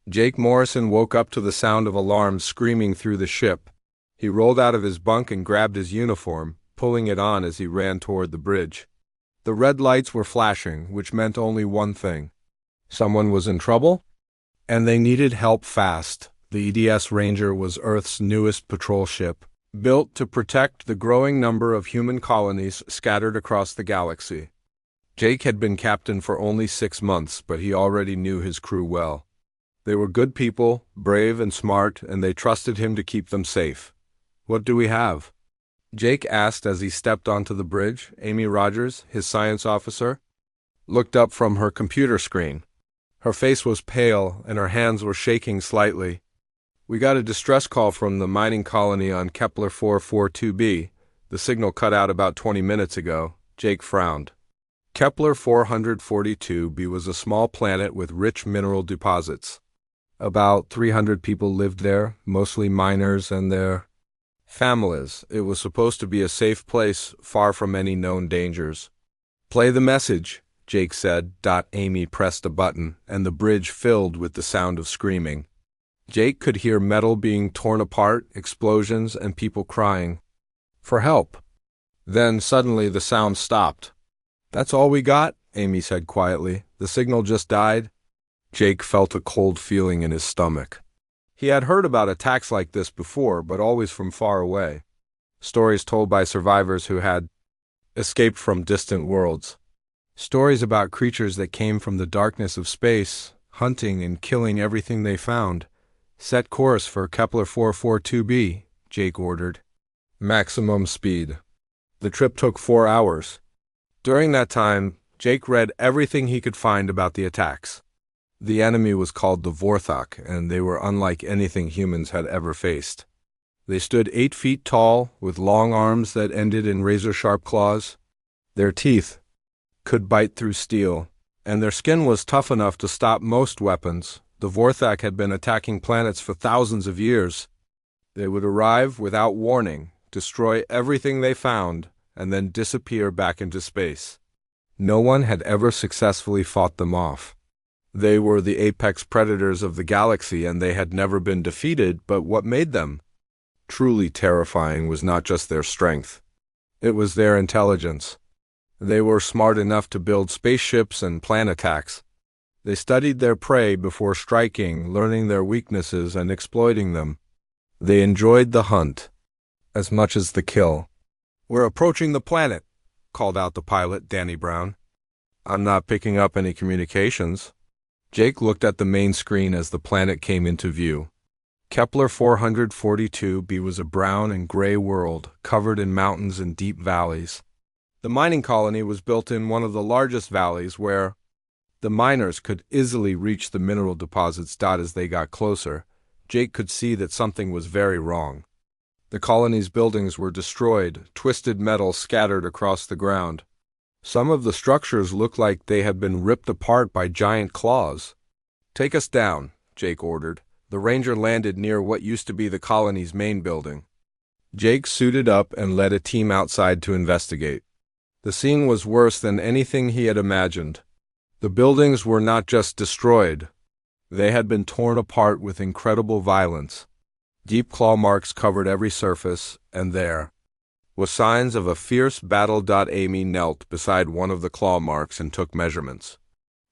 Jake Morrison woke up to the sound of alarms screaming through the ship. He rolled out of his bunk and grabbed his uniform, pulling it on as he ran toward the bridge. The red lights were flashing, which meant only one thing. Someone was in trouble, and they needed help fast. The EDS Ranger was Earth's newest patrol ship, built to protect the growing number of human colonies scattered across the galaxy. Jake had been captain for only 6 months, but he already knew his crew well. They were good people, brave and smart, and they trusted him to keep them safe. "What do we have?" Jake asked as he stepped onto the bridge. Amy Rogers, his science officer, looked up from her computer screen. Her face was pale, and her hands were shaking slightly. "We got a distress call from the mining colony on Kepler 442b. The signal cut out about 20 minutes ago." Jake frowned. Kepler 442b was a small planet with rich mineral deposits. About 300 people lived there, mostly miners and their families. It was supposed to be a safe place, far from any known dangers. "Play the message," Jake said. Amy pressed a button, and the bridge filled with the sound of screaming. Jake could hear metal being torn apart, explosions, and people crying for help. Then suddenly the sound stopped. "That's all we got," Amy said quietly. "The signal just died." Jake felt a cold feeling in his stomach. He had heard about attacks like this before, but always from far away. Stories told by survivors who had escaped from distant worlds. Stories about creatures that came from the darkness of space, hunting and killing everything they found. "Set course for Kepler 442b, Jake ordered. "Maximum speed." The trip took 4 hours. During that time, Jake read everything he could find about the attacks. The enemy was called the Vorthok, and they were unlike anything humans had ever faced. They stood 8 feet tall, with long arms that ended in razor-sharp claws. Their teeth could bite through steel, and their skin was tough enough to stop most weapons. The Vorthok had been attacking planets for thousands of years. They would arrive without warning, destroy everything they found, and then disappear back into space. No one had ever successfully fought them off. They were the apex predators of the galaxy, and they had never been defeated, but what made them truly terrifying was not just their strength. It was their intelligence. They were smart enough to build spaceships and plan attacks. They studied their prey before striking, learning their weaknesses and exploiting them. They enjoyed the hunt as much as the kill. "We're approaching the planet," called out the pilot, Danny Brown. "I'm not picking up any communications." Jake looked at the main screen as the planet came into view. Kepler 442b was a brown and gray world, covered in mountains and deep valleys. The mining colony was built in one of the largest valleys where the miners could easily reach the mineral deposits. As they got closer, Jake could see that something was very wrong. The colony's buildings were destroyed, twisted metal scattered across the ground. Some of the structures looked like they had been ripped apart by giant claws. "Take us down," Jake ordered. The Ranger landed near what used to be the colony's main building. Jake suited up and led a team outside to investigate. The scene was worse than anything he had imagined. The buildings were not just destroyed. They had been torn apart with incredible violence. Deep claw marks covered every surface, and there was signs of a fierce battle. Amy knelt beside one of the claw marks and took measurements.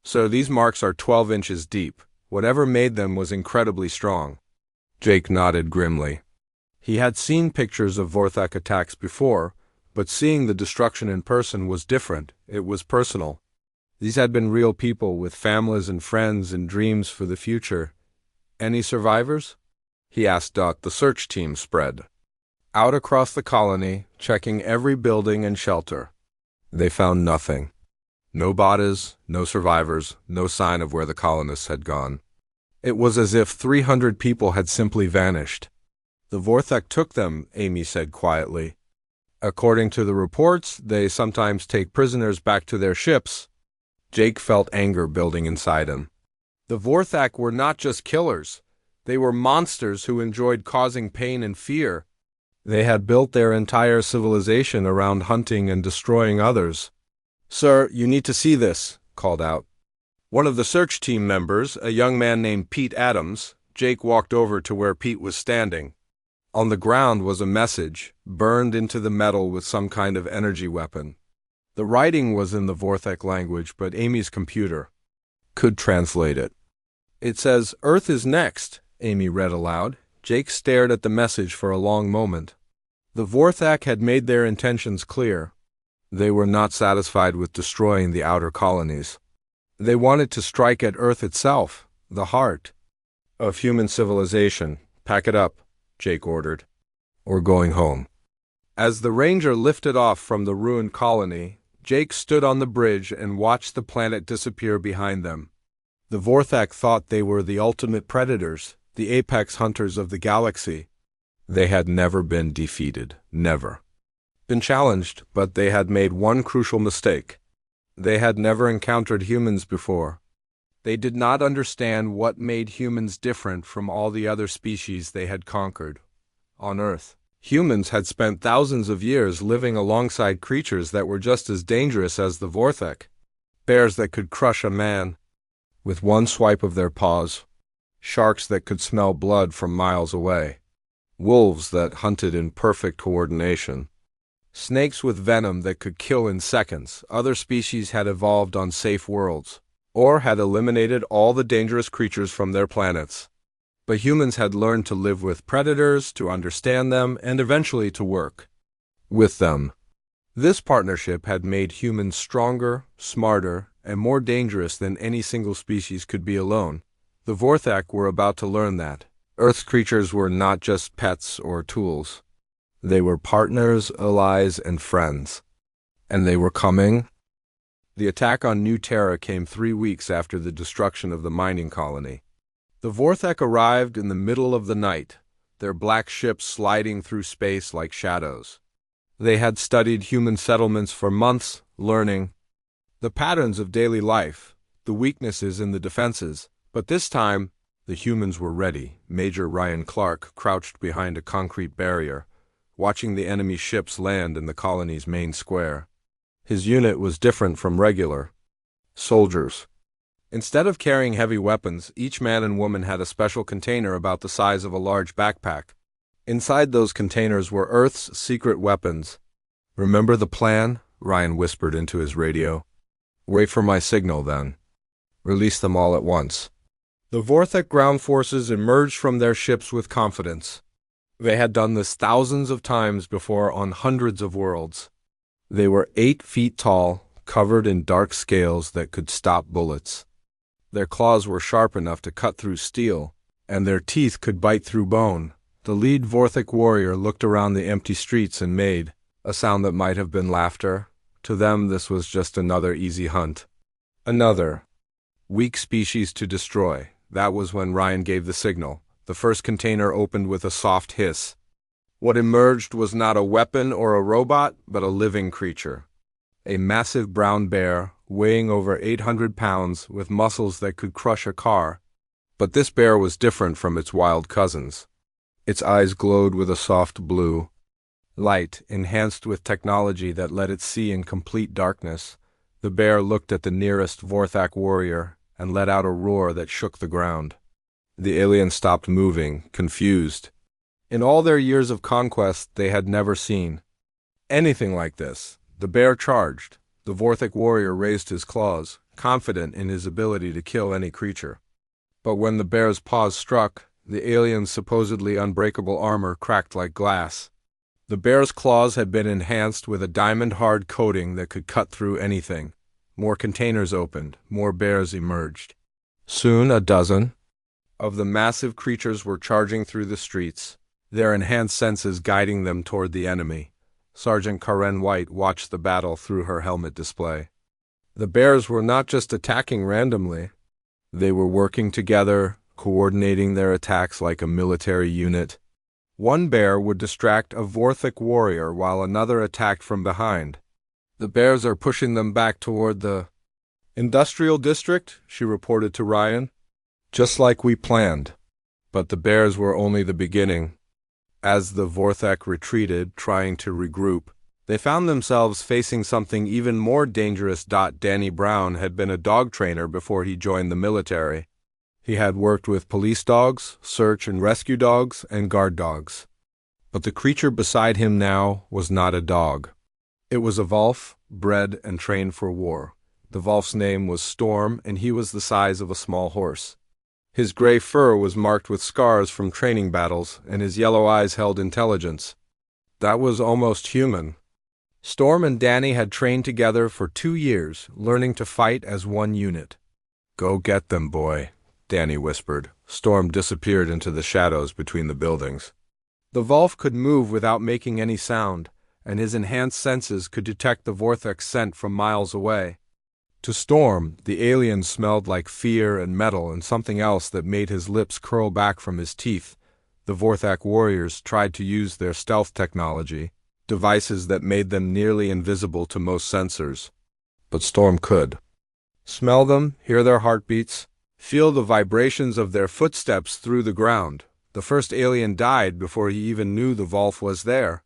"So these marks are 12 inches deep. Whatever made them was incredibly strong." Jake nodded grimly. He had seen pictures of Vorthok attacks before, but seeing the destruction in person was different. It was personal. These had been real people with families and friends and dreams for the future. "Any survivors?" he asked. The search team spread out across the colony, checking every building and shelter. They found nothing. No bodies, no survivors, no sign of where the colonists had gone. It was as if 300 people had simply vanished. "The Vorthok took them," Amy said quietly. "According to the reports, they sometimes take prisoners back to their ships." Jake felt anger building inside him. The Vorthok were not just killers. They were monsters who enjoyed causing pain and fear. They had built their entire civilization around hunting and destroying others. "Sir, you need to see this," called out One of the search team members, a young man named Pete Adams, Jake walked over to where Pete was standing. On the ground was a message, burned into the metal with some kind of energy weapon. The writing was in the Vorthek language, but Amy's computer could translate it. It says, "Earth is next," Amy read aloud. Jake stared at the message for a long moment. The Vorthak had made their intentions clear. They were not satisfied with destroying the outer colonies. They wanted to strike at Earth itself, the heart of human civilization. "Pack it up," Jake ordered. "We're going home." As the Ranger lifted off from the ruined colony, Jake stood on the bridge and watched the planet disappear behind them. The Vorthak thought they were the ultimate predators, the apex hunters of the galaxy. They had never been defeated, never been challenged, but they had made one crucial mistake. They had never encountered humans before. They did not understand what made humans different from all the other species they had conquered. On Earth, humans had spent thousands of years living alongside creatures that were just as dangerous as the Vorthek. Bears that could crush a man with one swipe of their paws. Sharks that could smell blood from miles away. Wolves that hunted in perfect coordination. Snakes with venom that could kill in seconds. Other species had evolved on safe worlds, or had eliminated all the dangerous creatures from their planets. But humans had learned to live with predators, to understand them, and eventually to work with them. This partnership had made humans stronger, smarter, and more dangerous than any single species could be alone. The Vorthak were about to learn that Earth's creatures were not just pets or tools. They were partners, allies, and friends. And they were coming. The attack on New Terra came 3 weeks after the destruction of the mining colony. The Vorthak arrived in the middle of the night, their black ships sliding through space like shadows. They had studied human settlements for months, learning the patterns of daily life, the weaknesses and the defenses. But this time, the humans were ready. Major Ryan Clark crouched behind a concrete barrier, watching the enemy ships land in the colony's main square. His unit was different from regular soldiers. Instead of carrying heavy weapons, each man and woman had a special container about the size of a large backpack. Inside those containers were Earth's secret weapons. "Remember the plan?" Ryan whispered into his radio. "Wait for my signal, then. Release them all at once." The Vorthek ground forces emerged from their ships with confidence. They had done this thousands of times before on hundreds of worlds. They were 8 feet tall, covered in dark scales that could stop bullets. Their claws were sharp enough to cut through steel, and their teeth could bite through bone. The lead Vorthek warrior looked around the empty streets and made a sound that might have been laughter. To them, this was just another easy hunt. Another weak species to destroy. That was when Ryan gave the signal. The first container opened with a soft hiss. What emerged was not a weapon or a robot, but a living creature. A massive brown bear, weighing over 800 pounds, with muscles that could crush a car. But this bear was different from its wild cousins. Its eyes glowed with a soft blue light, enhanced with technology that let it see in complete darkness. The bear looked at the nearest Vorthak warrior and let out a roar that shook the ground. The alien stopped moving, confused. In all their years of conquest, they had never seen anything like this. The bear charged. The Vorthak warrior raised his claws, confident in his ability to kill any creature. But when the bear's paws struck, the alien's supposedly unbreakable armor cracked like glass. The bear's claws had been enhanced with a diamond-hard coating that could cut through anything. More containers opened, more bears emerged. Soon a dozen of the massive creatures were charging through the streets, their enhanced senses guiding them toward the enemy. Sergeant Karen White watched the battle through her helmet display. The bears were not just attacking randomly. They were working together, coordinating their attacks like a military unit. One bear would distract a Vorthak warrior while another attacked from behind. "The bears are pushing them back toward the industrial district," she reported to Ryan. "Just like we planned." But the bears were only the beginning. As the Vorthak retreated, trying to regroup, They found themselves facing something even more dangerous. Danny Brown had been a dog trainer before he joined the military. He had worked with police dogs, search and rescue dogs, and guard dogs. But the creature beside him now was not a dog. It was a Wolf, bred and trained for war. The Wolf's name was Storm, and he was the size of a small horse. His gray fur was marked with scars from training battles, and his yellow eyes held intelligence. That was almost human. Storm and Danny had trained together for 2 years, learning to fight as one unit. "Go get them, boy," Danny whispered. Storm disappeared into the shadows between the buildings. The Wolf could move without making any sound, and his enhanced senses could detect the Vorthak's scent from miles away. To Storm, the alien smelled like fear and metal and something else that made his lips curl back from his teeth. The Vorthak warriors tried to use their stealth technology, devices that made them nearly invisible to most sensors. But Storm could. Smell them, hear their heartbeats, feel the vibrations of their footsteps through the ground. The first alien died before he even knew the Wolf was there.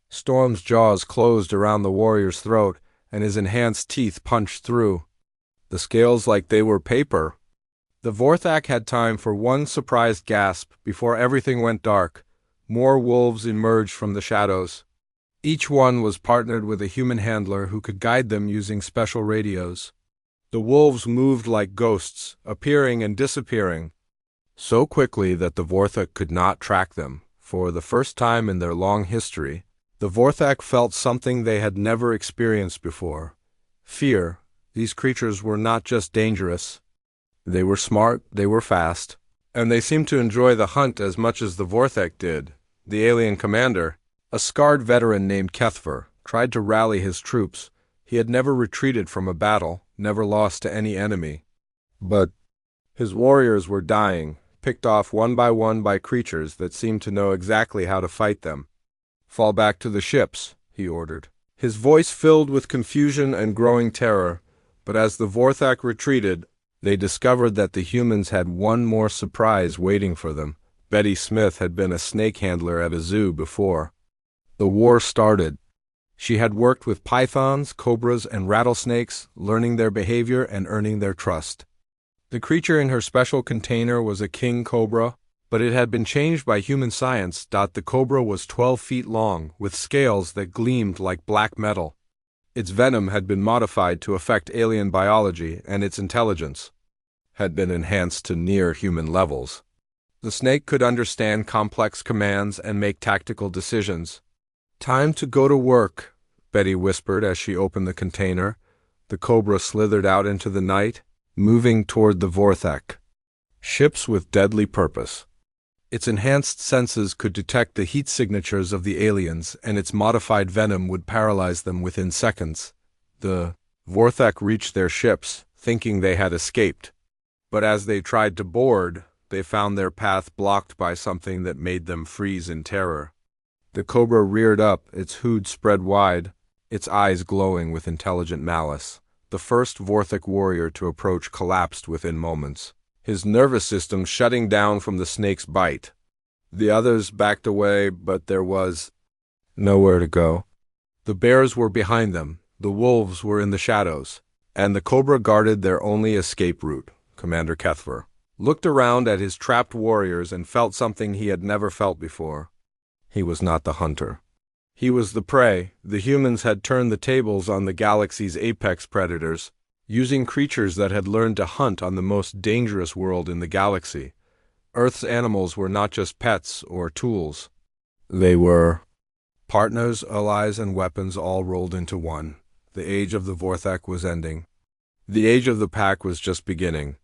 Storm's jaws closed around the warrior's throat, and his enhanced teeth punched through. The scales like they were paper. The Vorthak had time for one surprised gasp before everything went dark. More wolves emerged from the shadows. Each one was partnered with a human handler who could guide them using special radios. The wolves moved like ghosts, appearing and disappearing, so quickly that the Vorthak could not track them. For the first time in their long history, the Vorthak felt something they had never experienced before. Fear. These creatures were not just dangerous. They were smart, they were fast, and they seemed to enjoy the hunt as much as the Vorthak did. The alien commander, a scarred veteran named Kethver, tried to rally his troops. He had never retreated from a battle, never lost to any enemy. But his warriors were dying, picked off one by creatures that seemed to know exactly how to fight them. "Fall back to the ships," he ordered. His voice filled with confusion and growing terror, but as the Vorthak retreated, they discovered that the humans had one more surprise waiting for them. Betty Smith had been a snake handler at a zoo before. The war started. She had worked with pythons, cobras, and rattlesnakes, learning their behavior and earning their trust. The creature in her special container was a king cobra, but it had been changed by human science. The cobra was 12 feet long, with scales that gleamed like black metal. Its venom had been modified to affect alien biology, and its intelligence had been enhanced to near-human levels. The snake could understand complex commands and make tactical decisions. "Time to go to work," Betty whispered as she opened the container. The cobra slithered out into the night, moving toward the Vorthak. Ships with deadly purpose. Its enhanced senses could detect the heat signatures of the aliens, and its modified venom would paralyze them within seconds. The Vorthak reached their ships, thinking they had escaped. But as they tried to board, they found their path blocked by something that made them freeze in terror. The cobra reared up, its hood spread wide, its eyes glowing with intelligent malice. The first Vorthak warrior to approach collapsed within moments, his nervous system shutting down from the snake's bite. The others backed away, but there was nowhere to go. The bears were behind them, the wolves were in the shadows, and the cobra guarded their only escape route. Commander Kethver looked around at his trapped warriors and felt something he had never felt before. He was not the hunter. He was the prey. The humans had turned the tables on the galaxy's apex predators, using creatures that had learned to hunt on the most dangerous world in the galaxy. Earth's animals were not just pets or tools. They were partners, allies, and weapons all rolled into one. The age of the Vorthak was ending. The age of the pack was just beginning.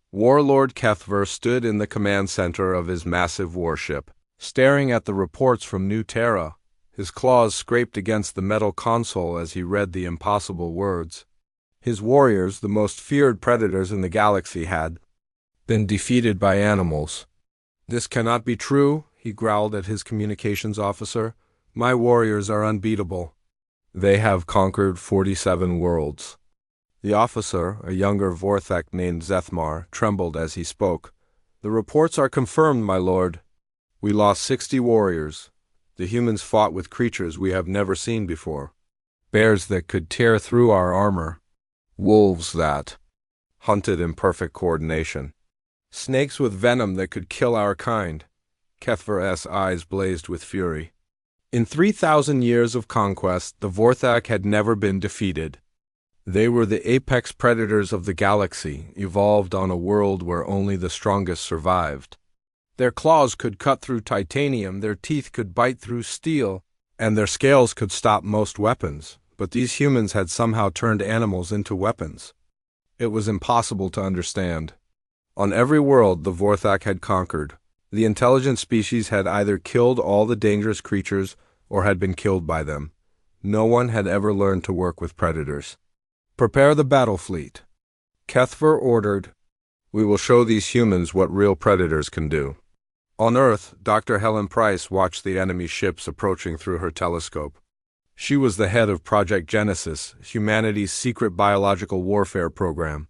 Warlord Kethver stood in the command center of his massive warship, staring at the reports from New Terra. His claws scraped against the metal console as he read the impossible words. His warriors, the most feared predators in the galaxy, had been defeated by animals. "This cannot be true," he growled at his communications officer. "My warriors are unbeatable. They have conquered 47 worlds." The officer, a younger Vorthak named Zethmar, trembled as he spoke. "The reports are confirmed, my lord. We lost 60 warriors. The humans fought with creatures we have never seen before. Bears that could tear through our armor. Wolves that hunted in perfect coordination. Snakes with venom that could kill our kind. Kethver's eyes blazed with fury. In 3,000 years of conquest, the Vorthak had never been defeated. They were the apex predators of the galaxy, evolved on a world where only the strongest survived. Their claws could cut through titanium, their teeth could bite through steel, and their scales could stop most weapons. But these humans had somehow turned animals into weapons. It was impossible to understand. On every world the Vorthak had conquered, the intelligent species had either killed all the dangerous creatures or had been killed by them. No one had ever learned to work with predators. Prepare the battle fleet. Kethver ordered. We will show these humans what real predators can do. On Earth, Dr. Helen Price watched the enemy ships approaching through her telescope. She was the head of Project Genesis, humanity's secret biological warfare program.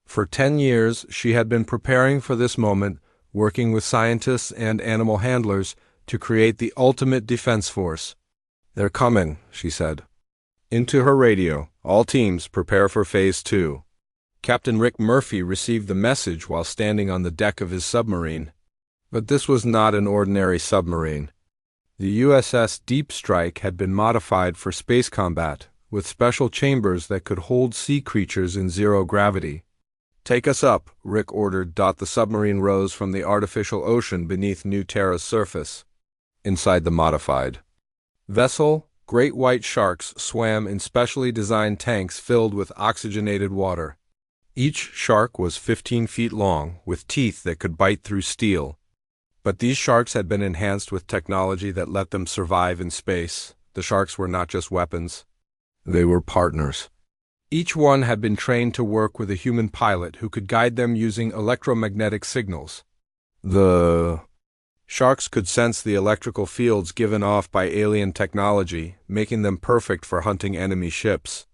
For 10 years, she had been preparing for this moment, working with scientists and animal handlers to create the ultimate defense force. They're coming, she said. Into her radio, all teams prepare for Phase 2. Captain Rick Murphy received the message while standing on the deck of his submarine. But this was not an ordinary submarine. The USS Deep Strike had been modified for space combat, with special chambers that could hold sea creatures in zero gravity. Take us up, Rick ordered. The submarine rose from the artificial ocean beneath New Terra's surface. Inside the modified vessel, great white sharks swam in specially designed tanks filled with oxygenated water. Each shark was 15 feet long, with teeth that could bite through steel. But these sharks had been enhanced with technology that let them survive in space. The sharks were not just weapons. They were partners. Each one had been trained to work with a human pilot who could guide them using electromagnetic signals. The sharks could sense the electrical fields given off by alien technology, making them perfect for hunting enemy ships.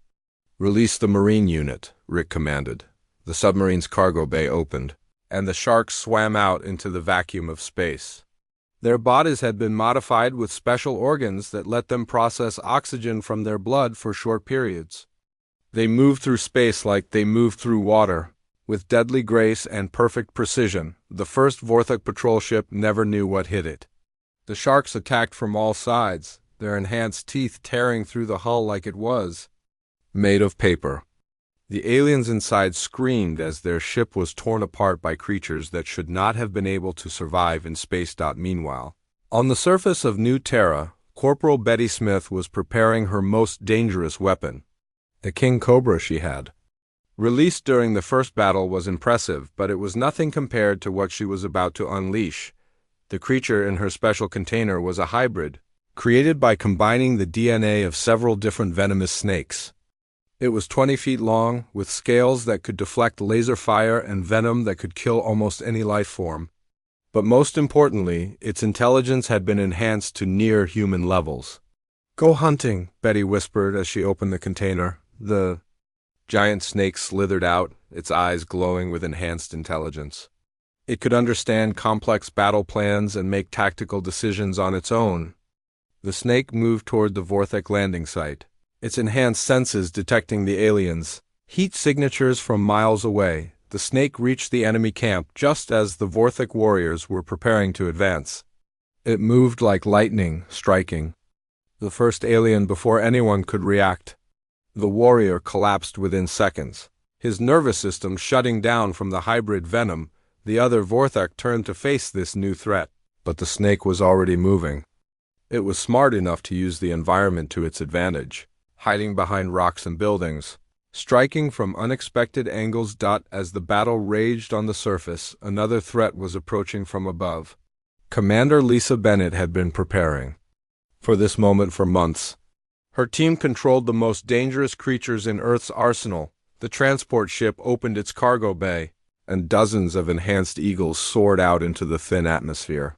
Release the Marine unit, Rick commanded. The submarine's cargo bay opened, and the sharks swam out into the vacuum of space. Their bodies had been modified with special organs that let them process oxygen from their blood for short periods. They moved through space like they moved through water, with deadly grace and perfect precision. The first Vorthak patrol ship never knew what hit it. The sharks attacked from all sides, their enhanced teeth tearing through the hull like it was made of paper. The aliens inside screamed as their ship was torn apart by creatures that should not have been able to survive in space. Meanwhile, on the surface of New Terra, Corporal Betty Smith was preparing her most dangerous weapon, a king cobra she had. Released during the first battle was impressive, but it was nothing compared to what she was about to unleash. The creature in her special container was a hybrid, created by combining the DNA of several different venomous snakes. It was 20 feet long, with scales that could deflect laser fire and venom that could kill almost any life form. But most importantly, its intelligence had been enhanced to near-human levels. "Go hunting," Betty whispered as she opened the container. The giant snake slithered out, its eyes glowing with enhanced intelligence. It could understand complex battle plans and make tactical decisions on its own. The snake moved toward the Vorthak landing site, its enhanced senses detecting the aliens' heat signatures from miles away. The snake reached the enemy camp just as the Vorthak warriors were preparing to advance. It moved like lightning, striking the first alien before anyone could react. The warrior collapsed within seconds, his nervous system shutting down from the hybrid venom. The other Vorthak turned to face this new threat, but the snake was already moving. It was smart enough to use the environment to its advantage, hiding behind rocks and buildings, striking from unexpected angles. As the battle raged on the surface, another threat was approaching from above. Commander Lisa Bennett had been preparing for this moment for months. Her team controlled the most dangerous creatures in Earth's arsenal. The transport ship opened its cargo bay, and dozens of enhanced eagles soared out into the thin atmosphere.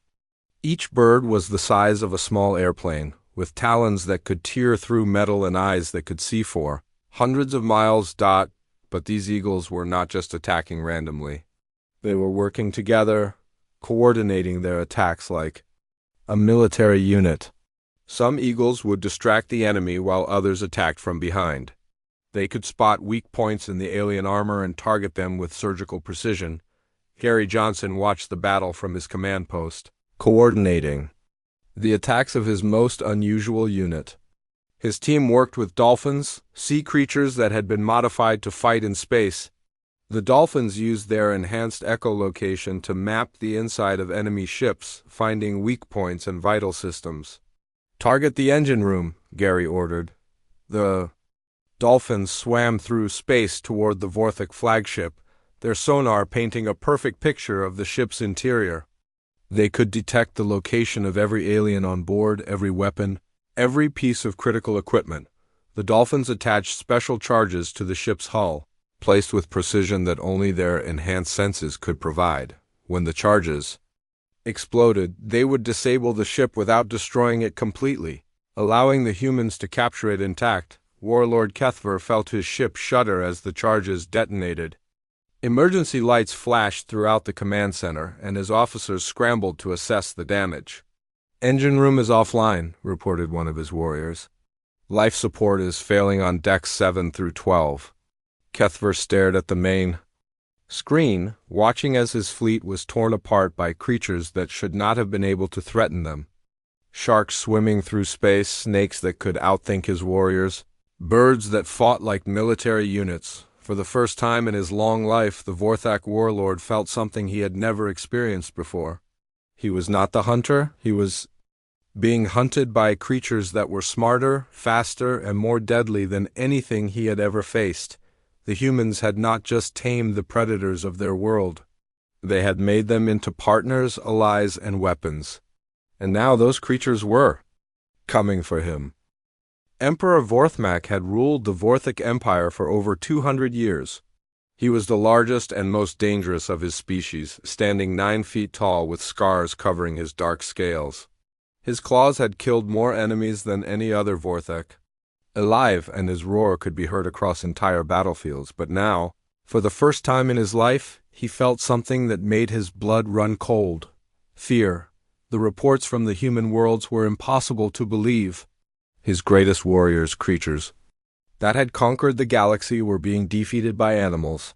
Each bird was the size of a small airplane, with talons that could tear through metal and eyes that could see for hundreds of miles. But these eagles were not just attacking randomly. They were working together, coordinating their attacks like a military unit. Some eagles would distract the enemy while others attacked from behind. They could spot weak points in the alien armor and target them with surgical precision. Gary Johnson watched the battle from his command post, coordinating the attacks of his most unusual unit. His team worked with dolphins, sea creatures that had been modified to fight in space. The dolphins used their enhanced echolocation to map the inside of enemy ships, finding weak points and vital systems. "Target the engine room," Gary ordered. The dolphins swam through space toward the Vorthik flagship, their sonar painting a perfect picture of the ship's interior. They could detect the location of every alien on board, every weapon, every piece of critical equipment. The dolphins attached special charges to the ship's hull, placed with precision that only their enhanced senses could provide. When the charges exploded, they would disable the ship without destroying it completely, allowing the humans to capture it intact. Warlord Kethver felt his ship shudder as the charges detonated. Emergency lights flashed throughout the command center, and his officers scrambled to assess the damage. "Engine room is offline," reported one of his warriors. "Life support is failing on decks 7 through 12. Kethver stared at the main screen, watching as his fleet was torn apart by creatures that should not have been able to threaten them. Sharks swimming through space, snakes that could outthink his warriors, birds that fought like military units. For the first time in his long life, the Vorthak warlord felt something he had never experienced before. He was not the hunter, he was being hunted by creatures that were smarter, faster, and more deadly than anything he had ever faced. The humans had not just tamed the predators of their world. They had made them into partners, allies, and weapons. And now those creatures were coming for him. Emperor Vorthmak had ruled the Vorthik Empire for over 200 years. He was the largest and most dangerous of his species, standing 9 feet tall with scars covering his dark scales. His claws had killed more enemies than any other Vorthak. Alive, and his roar could be heard across entire battlefields, but now, for the first time in his life, he felt something that made his blood run cold. Fear. The reports from the human worlds were impossible to believe. His greatest warriors, creatures that had conquered the galaxy, were being defeated by animals.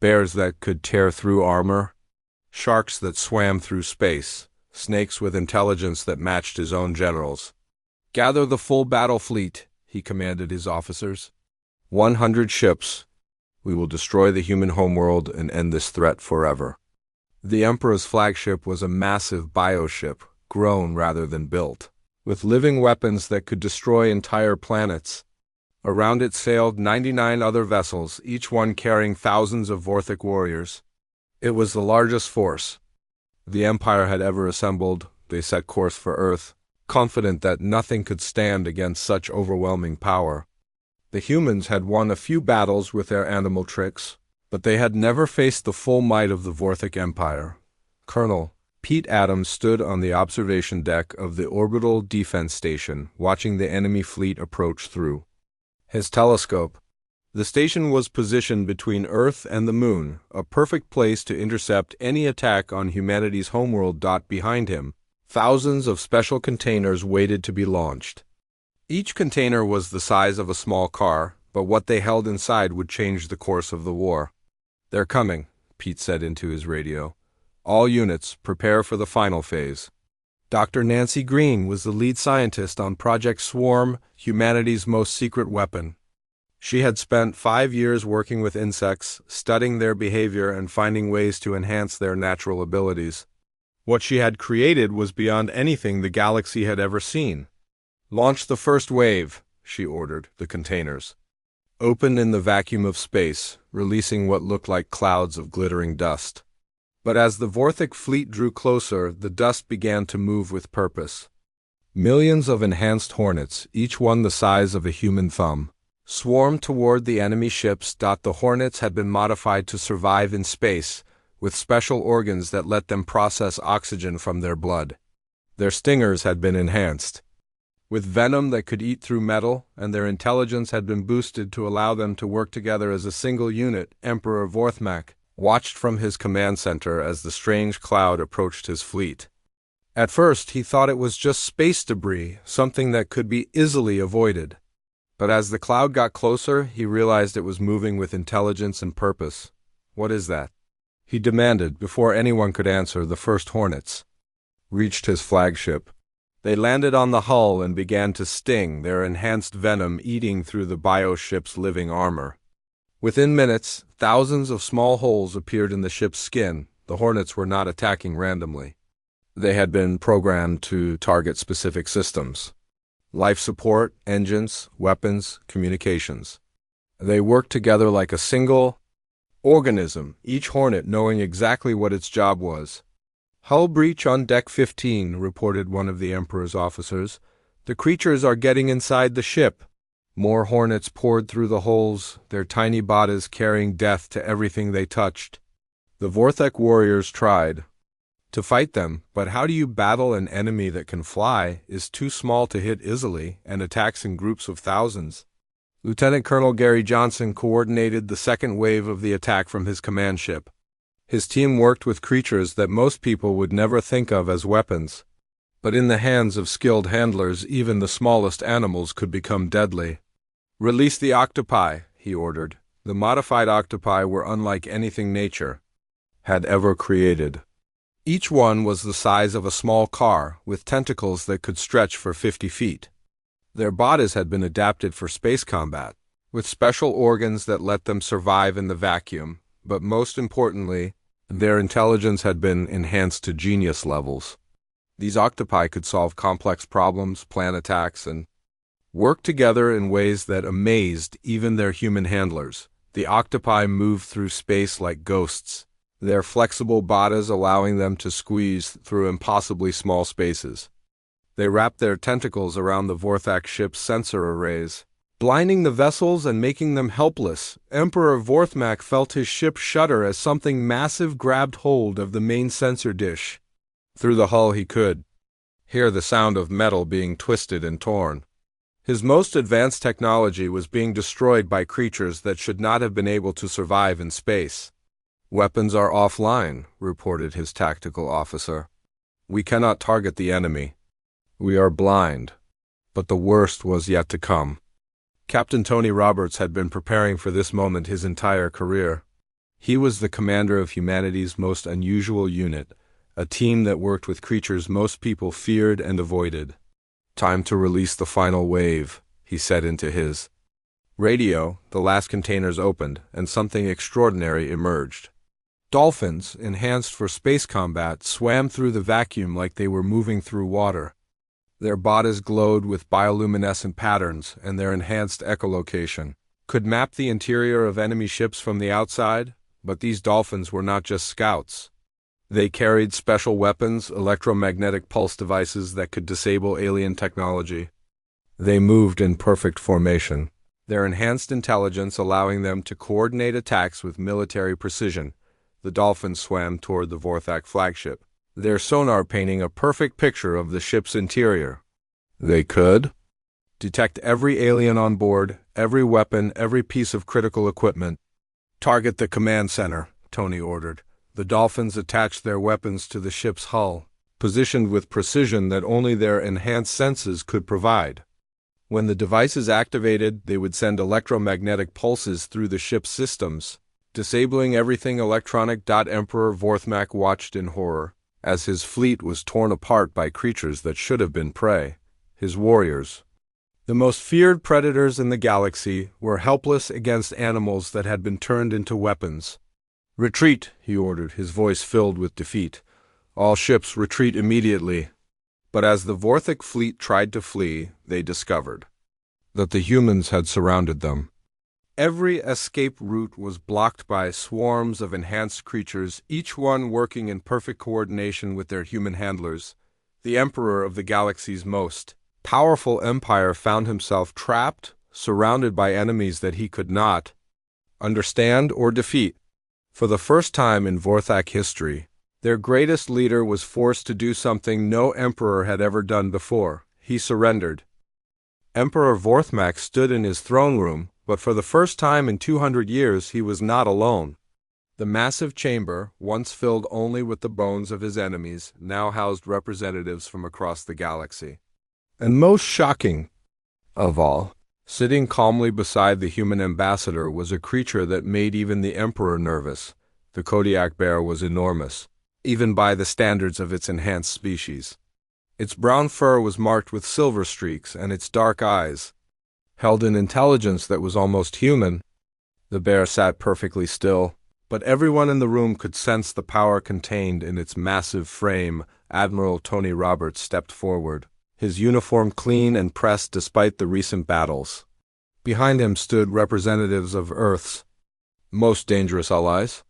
Bears that could tear through armor, sharks that swam through space, snakes with intelligence that matched his own generals. "Gather the full battle fleet," he commanded his officers. 100 ships. We will destroy the human homeworld and end this threat forever. The Emperor's flagship was a massive bioship, grown rather than built, with living weapons that could destroy entire planets. Around it sailed 99 other vessels, each one carrying thousands of Vorthik warriors. It was the largest force the Empire had ever assembled. They set course for Earth, confident that nothing could stand against such overwhelming power. The humans had won a few battles with their animal tricks, but they had never faced the full might of the Vorthik Empire. Colonel Pete Adams stood on the observation deck of the orbital defense station, watching the enemy fleet approach through his telescope. The station was positioned between Earth and the Moon, a perfect place to intercept any attack on humanity's homeworld. Behind him, thousands of special containers waited to be launched. Each container was the size of a small car, but what they held inside would change the course of the war. "They're coming," Pete said into his radio. "All units, prepare for the final phase." Dr. Nancy Green was the lead scientist on Project Swarm, humanity's most secret weapon. She had spent 5 years working with insects, studying their behavior and finding ways to enhance their natural abilities. What she had created was beyond anything the galaxy had ever seen. "Launch the first wave," she ordered, the containers opened in the vacuum of space, releasing what looked like clouds of glittering dust. But as the Vorthik fleet drew closer, the dust began to move with purpose. Millions of enhanced hornets, each one the size of a human thumb, swarmed toward the enemy ships. The hornets had been modified to survive in space, with special organs that let them process oxygen from their blood. Their stingers had been enhanced with venom that could eat through metal, and their intelligence had been boosted to allow them to work together as a single unit. Emperor Vorthmak watched from his command center as the strange cloud approached his fleet. At first, he thought it was just space debris, something that could be easily avoided. But as the cloud got closer, he realized it was moving with intelligence and purpose. "What is that?" he demanded. Before anyone could answer, the first Hornets reached his flagship. They landed on the hull and began to sting, their enhanced venom eating through the bioship's living armor. Within minutes, thousands of small holes appeared in the ship's skin. The Hornets were not attacking randomly. They had been programmed to target specific systems: life support, engines, weapons, communications. They worked together like a single organism, each Hornet knowing exactly what its job was. "Hull breach on Deck 15, reported one of the Emperor's officers. "The creatures are getting inside the ship." More Hornets poured through the holes, their tiny bodies carrying death to everything they touched. The Vorthek warriors tried to fight them, but how do you battle an enemy that can fly, is too small to hit easily, and attacks in groups of thousands? Lieutenant Colonel Gary Johnson coordinated the second wave of the attack from his command ship. His team worked with creatures that most people would never think of as weapons. But in the hands of skilled handlers, even the smallest animals could become deadly. "Release the octopi," he ordered. The modified octopi were unlike anything nature had ever created. Each one was the size of a small car, with tentacles that could stretch for 50 feet. Their bodies had been adapted for space combat, with special organs that let them survive in the vacuum, but most importantly, their intelligence had been enhanced to genius levels. These octopi could solve complex problems, plan attacks, and work together in ways that amazed even their human handlers. The octopi moved through space like ghosts, their flexible bodies allowing them to squeeze through impossibly small spaces. They wrapped their tentacles around the Vorthak ship's sensor arrays, blinding the vessels and making them helpless. Emperor Vorthmak felt his ship shudder as something massive grabbed hold of the main sensor dish. Through the hull he could hear the sound of metal being twisted and torn. His most advanced technology was being destroyed by creatures that should not have been able to survive in space. "Weapons are offline," reported his tactical officer. "We cannot target the enemy. We are blind." But the worst was yet to come. Captain Tony Roberts had been preparing for this moment his entire career. He was the commander of humanity's most unusual unit, a team that worked with creatures most people feared and avoided. "Time to release the final wave," he said into his radio. The last containers opened, and something extraordinary emerged. Dolphins, enhanced for space combat, swam through the vacuum like they were moving through water. Their bodies glowed with bioluminescent patterns, and their enhanced echolocation could map the interior of enemy ships from the outside. But these dolphins were not just scouts. They carried special weapons, electromagnetic pulse devices that could disable alien technology. They moved in perfect formation, their enhanced intelligence allowing them to coordinate attacks with military precision. The dolphins swam toward the Vorthak flagship, their sonar painting a perfect picture of the ship's interior. They could detect every alien on board, every weapon, every piece of critical equipment. "Target the command center," Tony ordered. The dolphins attached their weapons to the ship's hull, positioned with precision that only their enhanced senses could provide. When the devices activated, they would send electromagnetic pulses through the ship's systems, disabling everything electronic. Emperor Vorthmak watched in horror as his fleet was torn apart by creatures that should have been prey. His warriors, the most feared predators in the galaxy, were helpless against animals that had been turned into weapons. "Retreat," he ordered, his voice filled with defeat. "All ships retreat immediately." But as the Vorthak fleet tried to flee, they discovered that the humans had surrounded them. Every escape route was blocked by swarms of enhanced creatures, each one working in perfect coordination with their human handlers. The Emperor of the galaxy's most powerful empire found himself trapped, surrounded by enemies that he could not understand or defeat. For the first time in Vorthak history, their greatest leader was forced to do something no emperor had ever done before. He surrendered. Emperor Vorthmak stood in his throne room, but for the first time in 200 years he was not alone. The massive chamber, once filled only with the bones of his enemies, now housed representatives from across the galaxy. And most shocking of all, sitting calmly beside the human ambassador was a creature that made even the Emperor nervous. The Kodiak bear was enormous, even by the standards of its enhanced species. Its brown fur was marked with silver streaks, and its dark eyes held an intelligence that was almost human. The bear sat perfectly still, but everyone in the room could sense the power contained in its massive frame. Admiral Tony Roberts stepped forward, his uniform clean and pressed despite the recent battles. Behind him stood representatives of Earth's most dangerous allies.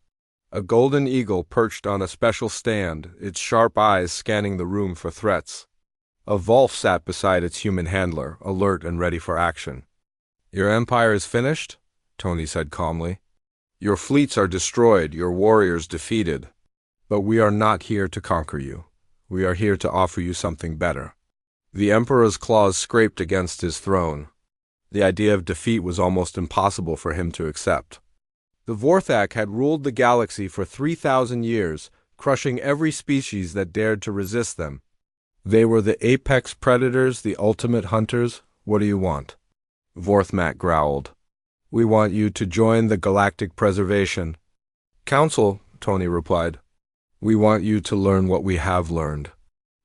A golden eagle perched on a special stand, its sharp eyes scanning the room for threats. A Volf sat beside its human handler, alert and ready for action. "Your empire is finished," Tony said calmly. "Your fleets are destroyed, your warriors defeated. But we are not here to conquer you. We are here to offer you something better." The Emperor's claws scraped against his throne. The idea of defeat was almost impossible for him to accept. The Vorthak had ruled the galaxy for 3,000 years, crushing every species that dared to resist them. They were the apex predators, the ultimate hunters. "What do you want?" Vorthmak growled. "We want you to join the Galactic Preservation Council," Tony replied. "We want you to learn what we have learned.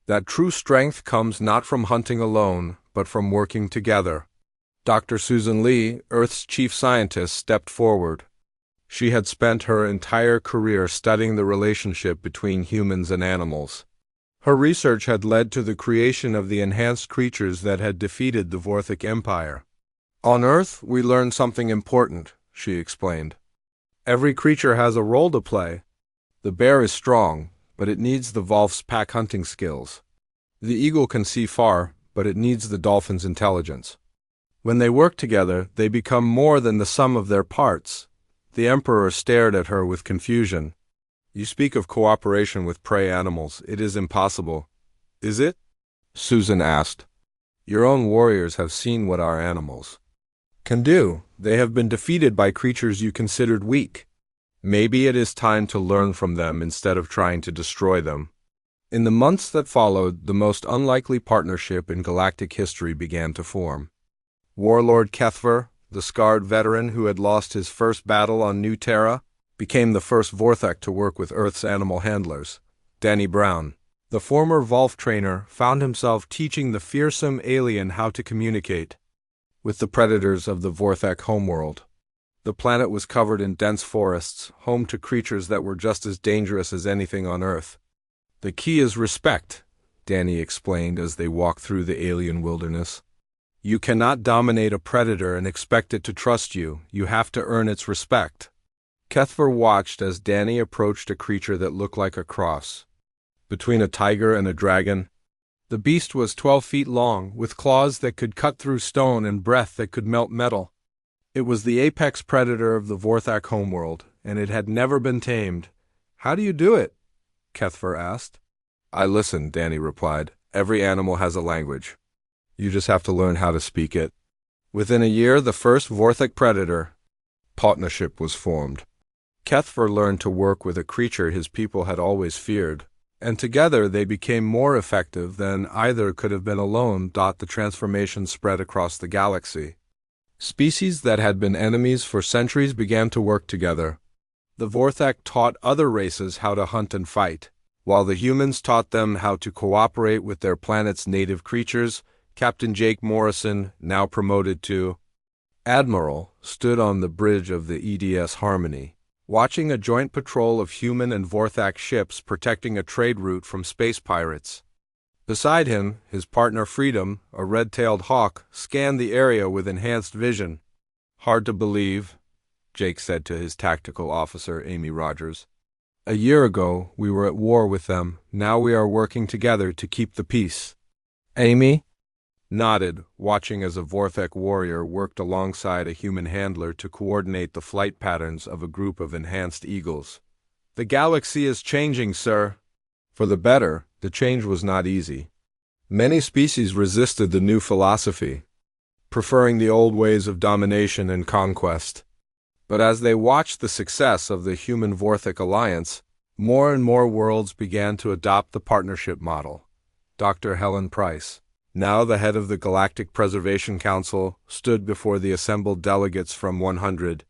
That true strength comes not from hunting alone, but from working together." Dr. Susan Lee, Earth's chief scientist, stepped forward. She had spent her entire career studying the relationship between humans and animals. Her research had led to the creation of the enhanced creatures that had defeated the Vorthak Empire. "On Earth, we learned something important," she explained. "Every creature has a role to play. The bear is strong, but it needs the Volf's pack hunting skills. The eagle can see far, but it needs the dolphin's intelligence. When they work together, they become more than the sum of their parts." The Emperor stared at her with confusion. "You speak of cooperation with prey animals. It is impossible." "Is it?" Susan asked. "Your own warriors have seen what our animals can do. They have been defeated by creatures you considered weak. Maybe it is time to learn from them instead of trying to destroy them." In the months that followed, the most unlikely partnership in galactic history began to form. Warlord Kethver, the scarred veteran who had lost his first battle on New Terra, became the first Vorthak to work with Earth's animal handlers. Danny Brown, the former Volf trainer, found himself teaching the fearsome alien how to communicate with the predators of the Vorthak homeworld. The planet was covered in dense forests, home to creatures that were just as dangerous as anything on Earth. "The key is respect," Danny explained as they walked through the alien wilderness. "You cannot dominate a predator and expect it to trust you. You have to earn its respect." Kethver watched as Danny approached a creature that looked like a cross between a tiger and a dragon. The beast was 12 feet long, with claws that could cut through stone and breath that could melt metal. It was the apex predator of the Vorthak homeworld, and it had never been tamed. "How do you do it?" Kethver asked. "I listen," Danny replied. "Every animal has a language. You just have to learn how to speak it." Within a year, the first Vorthak predator partnership was formed. Kethver learned to work with a creature his people had always feared, and together they became more effective than either could have been alone. The transformation spread across the galaxy. Species that had been enemies for centuries began to work together. The Vorthak taught other races how to hunt and fight, while the humans taught them how to cooperate with their planet's native creatures. Captain Jake Morrison, now promoted to Admiral, stood on the bridge of the EDS Harmony, watching a joint patrol of human and Vorthak ships protecting a trade route from space pirates. Beside him, his partner Freedom, a red-tailed hawk, scanned the area with enhanced vision. "Hard to believe," Jake said to his tactical officer, Amy Rogers. "A year ago, we were at war with them. Now we are working together to keep the peace." Amy nodded, watching as a Vorthak warrior worked alongside a human handler to coordinate the flight patterns of a group of enhanced eagles. "The galaxy is changing, sir." For the better, the change was not easy. Many species resisted the new philosophy, preferring the old ways of domination and conquest. But as they watched the success of the Human-Vorthic Alliance, more and more worlds began to adopt the partnership model. Dr. Helen Price, now the head of the Galactic Preservation Council, stood before the assembled delegates from 100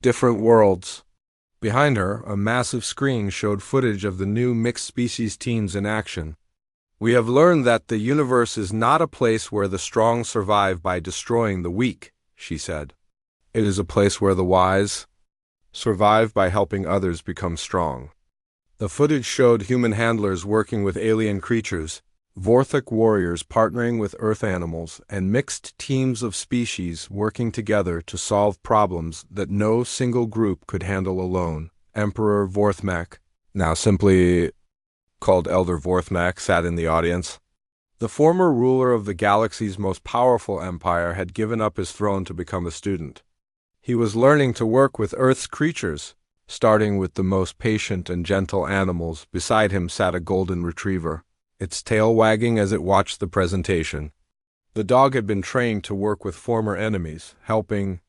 different worlds. Behind her, a massive screen showed footage of the new mixed-species teams in action. "We have learned that the universe is not a place where the strong survive by destroying the weak," she said. "It is a place where the wise survive by helping others become strong." The footage showed human handlers working with alien creatures, Vorthic warriors partnering with Earth animals, and mixed teams of species working together to solve problems that no single group could handle alone. Emperor Vorthmak, now simply called Elder Vorthmak, sat in the audience. The former ruler of the galaxy's most powerful empire had given up his throne to become a student. He was learning to work with Earth's creatures, starting with the most patient and gentle animals. Beside him sat a golden retriever, its tail wagging as it watched the presentation. The dog had been trained to work with former enemies, helping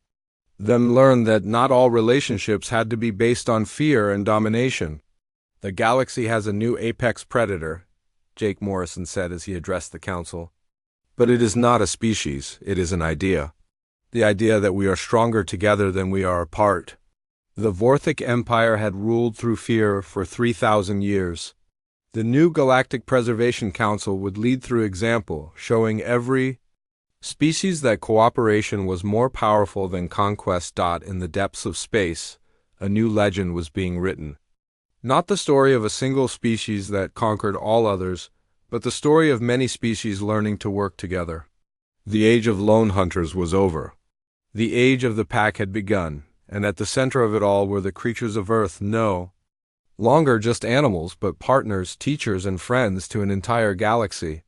them learn that not all relationships had to be based on fear and domination. "The galaxy has a new apex predator," Jake Morrison said as he addressed the council. "But it is not a species, it is an idea. The idea that we are stronger together than we are apart." The Vorthic Empire had ruled through fear for 3,000 years. The new Galactic Preservation Council would lead through example, showing every species that cooperation was more powerful than conquest. In the depths of space, a new legend was being written. Not the story of a single species that conquered all others, but the story of many species learning to work together. The age of lone hunters was over. The age of the pack had begun, and at the center of it all were the creatures of Earth, no longer just animals, but partners, teachers, and friends to an entire galaxy.